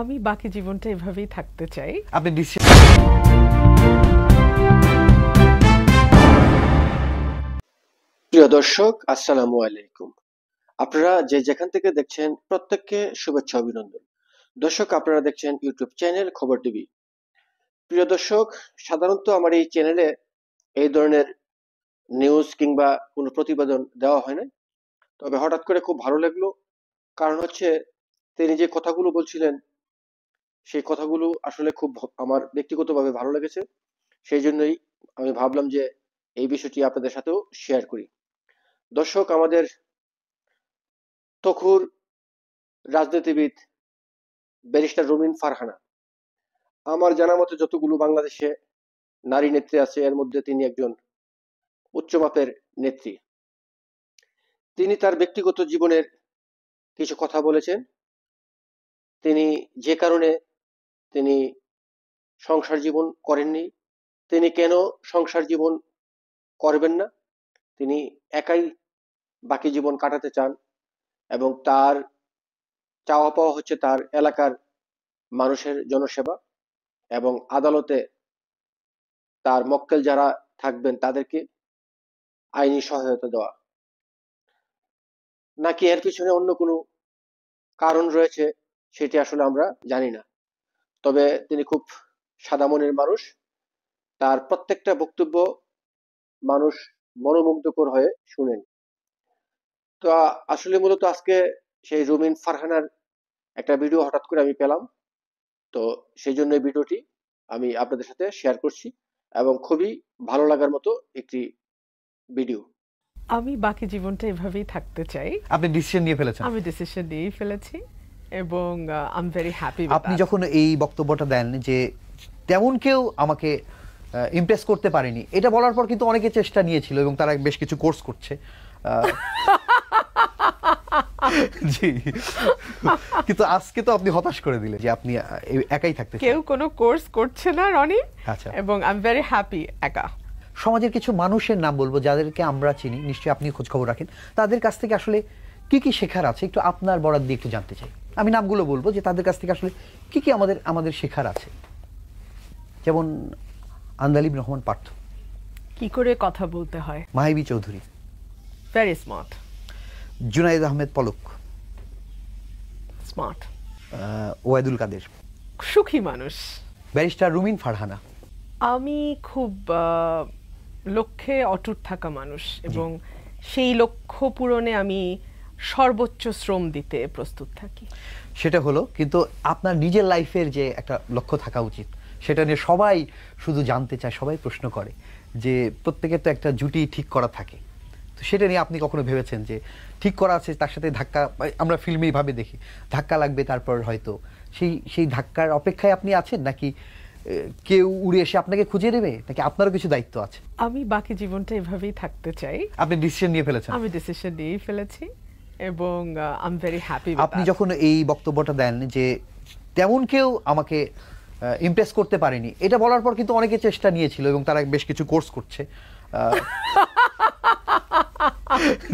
আমি বাকি জীবনটা এভাবেই থাকতে চাই। আপনি প্রিয় দর্শক, আসসালামু আলাইকুম। আপনারা যে যেখান থেকে দেখছেন প্রত্যেককে শুভেচ্ছা অভিনন্দন। দর্শক, আপনারা দেখছেন ইউটিউব চ্যানেল খবর টিভি। প্রিয় দর্শক, সাধারণত আমার এই চ্যানেলে এই ধরনের নিউজ কিংবা কোনো প্রতিবেদন দেওয়া হয় না, তবে হঠাৎ করে খুব ভালো লাগলো। কারণ হচ্ছে তিনি যে কথাগুলো বলছিলেন সেই কথাগুলো আসলে খুব আমার ব্যক্তিগতভাবে ভালো লেগেছে। সেই জন্যই আমি ভাবলাম যে এই বিষয়টি আপনাদের সাথেও শেয়ার করি। দর্শক, আমাদের তখুর রাজনীতিবিদ ব্যারিস্টার রুমিন ফারহানা, আমার জানা মতে যতগুলো বাংলাদেশে নারী নেত্রী আছে এর মধ্যে তিনি একজন উচ্চমাপের নেত্রী। তিনি তার ব্যক্তিগত জীবনের কিছু কথা বলেছেন। তিনি যে কারণে তিনি সংসার জীবন করেননি, তিনি কেন সংসার জীবন করবেন না, তিনি একাই বাকি জীবন কাটাতে চান এবং তার চাওয়া পাওয়া হচ্ছে তার এলাকার মানুষের জনসেবা এবং আদালতে তার মক্কেল যারা থাকবেন তাদেরকে আইনি সহায়তা দেওয়া। নাকি এর পিছনে অন্য কোনো কারণ রয়েছে সেটি আসলে আমরা জানি না। তবে তিনি খুব সাদা মনের মানুষ, তার প্রত্যেকটা বক্তব্য মানুষ মনোমুগ্ধকর হয়ে শুনেন। তো আসলে মূলত আজকে সেই রুমিন ফারহানার একটা ভিডিও হঠাৎ করে আমি পেলাম, তো সেই জন্য এই ভিডিওটি আমি আপনাদের সাথে শেয়ার করছি এবং খুবই ভালো লাগার মতো একটি ভিডিও। আমি বাকি জীবনটা এভাবেই থাকতে চাই। আপনি ডিসিশন নিয়ে ফেলেছেন? আমি ডিসিশন নিয়েই ফেলেছি এবং আই এম ভেরি হ্যাপি। আপনি যখন এই বক্তব্যটা দেন যে তেমন কেউ আমাকে ইমপ্রেস করতে পারেনি, এটা বলার পর কিন্তু অনেকে চেষ্টা নিয়েছিল এবং তারা বেশ কিছু কোর্স করছে। জি, কিন্তু আজকে তো আপনি হতাশ করে দিলেন যে আপনি একাই থাকতে চান। কেউ কোনো কোর্স করছে না রনি, আচ্ছা, এবং আই এম ভেরি হ্যাপি একা। সমাজের কিছু মানুষের নাম বলবো যাদেরকে আমরা চিনি, নিশ্চয়ই আপনি খোঁজ খবর রাখেন, তাদের কাছ থেকে আসলে কি কি শেখার আছে একটু আপনার বরাদ দিয়ে একটু জানতে চাই। আমি নামগুলো বলবো যে তাদের কাছ থেকে আসলে কি কি আমাদের শেখার আছে। যেমন আন্দালিব রহমান পার্থ, কি করে কথা বলতে হয়। মাহিবী Chowdhury, very smart. Junaid Ahmed Palak, smart. Waidul কাদের, সুখী মানুষ। ব্যারিস্টার রুমিন ফারহানা। আমি খুব লক্ষ্যে অটুট থাকা মানুষ এবং সেই লক্ষ্য পূরণে আমি সর্বোচ্চ শ্রম দিতে প্রস্তুত থাকি। সেটা হলো, কিন্তু আপনার নিজের লাইফের যে একটা লক্ষ্য থাকা উচিত সেটা নিয়ে সবাই শুধু জানতে চায়, সবাই প্রশ্ন করে যে প্রত্যেকের তো একটা জুটি ঠিক করা থাকে, তো সেটা নিয়ে আপনি কখনো ভেবেছেন যে ঠিক করা আছে তার সাথে ধাক্কা, আমরা ফিল্মেই ভাবে দেখি ধাক্কা লাগবে, তারপর হয়তো সেই ধাক্কার অপেক্ষায় আপনি আছেন, নাকি কেউ উড়ে এসে আপনাকে খুঁজে নেবে, নাকি আপনারও কিছু দায়িত্ব আছে? আমি বাকি জীবনটা এভাবেই থাকতে চাই। আপনি ডিসিশন নিয়ে ফেলেছেন? আমি ডিসিশন নিয়েই ফেলেছি এবং আই এম ভেরি হ্যাপি। আপনি যখন এই বক্তব্যটা দেন যে তেমন কেউ আমাকে ইমপ্রেস করতে পারেনি, এটা বলার পর কিন্তু অনেকে চেষ্টা নিয়েছিল এবং তারা বেশ কিছু কোর্স করছে।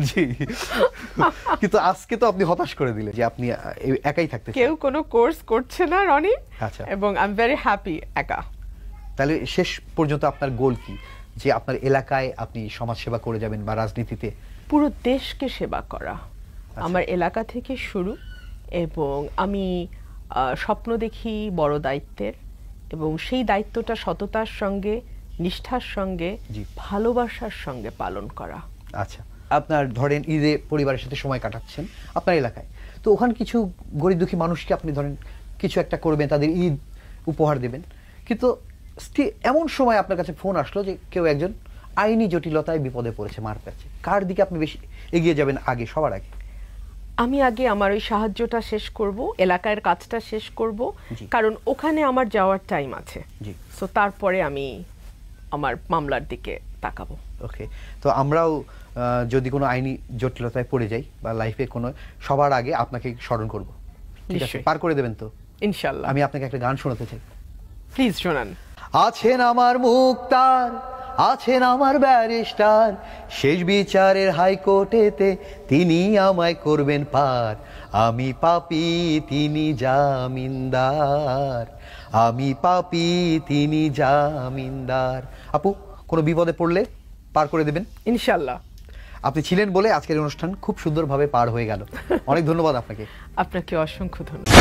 জি, কিন্তু আজকে তো আপনি হতাশ করে দিলেন যে আপনি একাই থাকতে চান। কেউ কোনো কোর্স করছে না রনি, আচ্ছা, এবং আই এম ভেরি হ্যাপি একা। তাহলে শেষ পর্যন্ত আপনার গোল কি, যে আপনার এলাকায় আপনি সমাজ সেবা করে যাবেন বা রাজনীতিতে? পুরো দেশকে সেবা করা আমার এলাকা থেকে শুরু, এবং আমি স্বপ্ন দেখি বড় দায়িত্বের, এবং সেই দায়িত্বটা সততার সঙ্গে, নিষ্ঠার সঙ্গে, ভালোবাসার সঙ্গে পালন করা। আচ্ছা, আপনার ধরেন ঈদে পরিবারের সাথে সময় কাটাচ্ছেন আপনার এলাকায়, তো ওখানে কিছু গরিব দুঃখী মানুষকে আপনি ধরেন কিছু একটা করবেন, তাদের ঈদ উপহার দেবেন, কিন্তু এমন সময় আপনার কাছে ফোন আসলো যে কেউ একজন আইনি জটিলতায় বিপদে পড়েছে, মার পেয়েছে, কার দিকে আপনি বেশি এগিয়ে যাবেন আগে, সবার আগে? আমি আগে আমার ওই সাহায্যটা শেষ করব, এলাকার কাজটা শেষ করব, কারণ ওখানে আমার যাওয়ার টাইম আছে। সো তারপরে আমি আমার মামলার দিকে তাকাবো। ওকে, তো আমরাও যদি কোনো আইনি জটিলতায় পড়ে যাই বা লাইফে কোনো, সবার আগে আপনাকে স্মরণ করব, ঠিক আছে? পার করে দেবেন তো ইনশাআল্লাহ। আমি আপনাকে একটা গান শোনাতে চাই। প্লিজ শোনান। আছেন আমার মুক্তার, আছেন আমার ব্যারিস্টার, শেষ বিচারের হাইকোর্টেতে তিনি আমায় করবেন পার। আমি পাপী তিনি জামিনদার, আমি পাপী তিনি জামিনদার। আপু, কোনো বিপদে পড়লে পার করে দেবেন ইনশাল্লাহ। আপনি ছিলেন বলে আজকের অনুষ্ঠান খুব সুন্দরভাবে পার হয়ে গেল। অনেক ধন্যবাদ আপনাকে। আপনাকে অসংখ্য ধন্যবাদ।